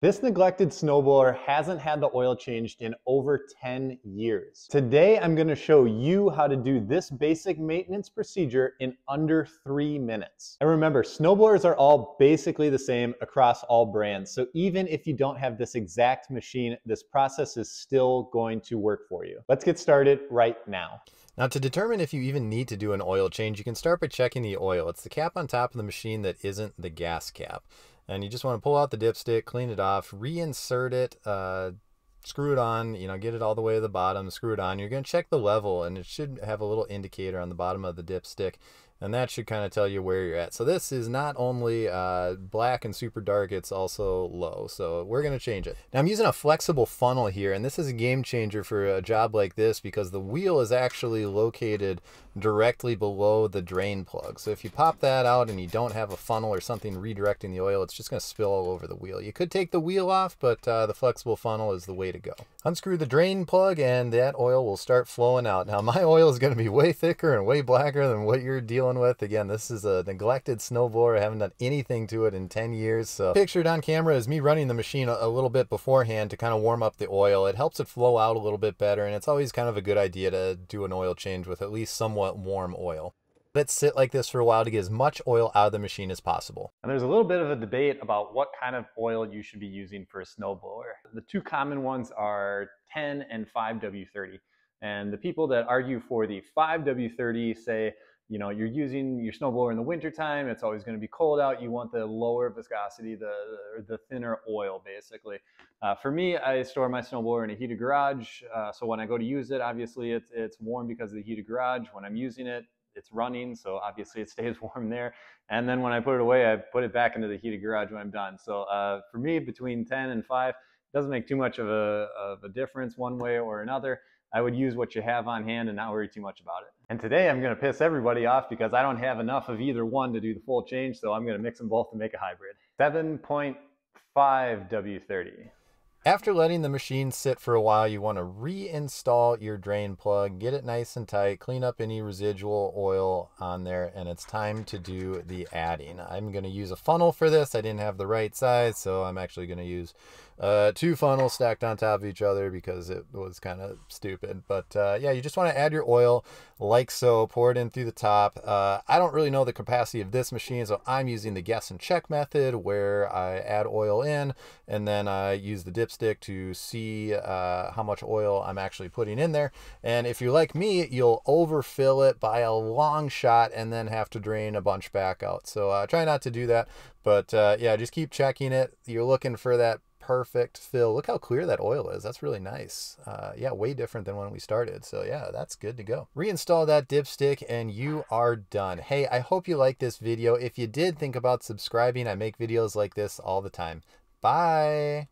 This neglected snowblower hasn't had the oil changed in over 10 years. Today, I'm gonna show you how to do this basic maintenance procedure in under 3 minutes. And remember, snowblowers are all basically the same across all brands. So even if you don't have this exact machine, this process is still going to work for you. Let's get started right now. Now, to determine if you even need to do an oil change, you can start by checking the oil. It's the cap on top of the machine that isn't the gas cap. And you just want to pull out the dipstick, clean it off, reinsert it, screw it on, get it all the way to the bottom, screw it on. You're going to check the level, and it should have a little indicator on the bottom of the dipstick, and that should kind of tell you where you're at. So this is not only black and super dark, it's also low. So we're going to change it. Now I'm using a flexible funnel here, and this is a game changer for a job like this because the wheel is actually located directly below the drain plug. So if you pop that out and you don't have a funnel or something redirecting the oil, it's just going to spill all over the wheel. You could take the wheel off, but the flexible funnel is the way to go. Unscrew the drain plug and that oil will start flowing out. Now my oil is going to be way thicker and way blacker than what you're dealing with. Again, this is a neglected snowblower. I haven't done anything to it in 10 years. So pictured on camera is me running the machine a little bit beforehand to kind of warm up the oil. It helps it flow out a little bit better, and it's always kind of a good idea to do an oil change with at least somewhat warm oil. Let it sit like this for a while to get as much oil out of the machine as possible. And there's a little bit of a debate about what kind of oil you should be using for a snowblower. The two common ones are 10 and 5W30. And the people that argue for the 5W30 say, you're using your snowblower in the wintertime, it's always going to be cold out, you want the lower viscosity, the thinner oil, basically. For me, I store my snowblower in a heated garage, so when I go to use it, obviously it's warm because of the heated garage. When I'm using it, it's running, so obviously it stays warm there. And then when I put it away, I put it back into the heated garage when I'm done. So for me, between 10 and 5, it doesn't make too much of a difference one way or another. I would use what you have on hand and not worry too much about it. And today I'm going to piss everybody off because I don't have enough of either one to do the full change, so I'm going to mix them both to make a hybrid. 7.5 W30. After letting the machine sit for a while, you want to reinstall your drain plug, get it nice and tight, clean up any residual oil on there, and it's time to do the adding. I'm going to use a funnel for this. I didn't have the right size, so I'm actually going to use 2 funnels stacked on top of each other because it was kind of stupid. But yeah, you just want to add your oil like so, pour it in through the top. I don't really know the capacity of this machine, so I'm using the guess and check method where I add oil in and then I use the dipstick to see how much oil I'm actually putting in there. And if you're like me, you'll overfill it by a long shot and then have to drain a bunch back out. So try not to do that. But yeah, just keep checking it. You're looking for that perfect fill. Look how clear that oil is. That's really nice. Yeah, way different than when we started. So yeah, that's good to go. Reinstall that dipstick and you are done. Hey, I hope you liked this video. If you did, think about subscribing. I make videos like this all the time. Bye.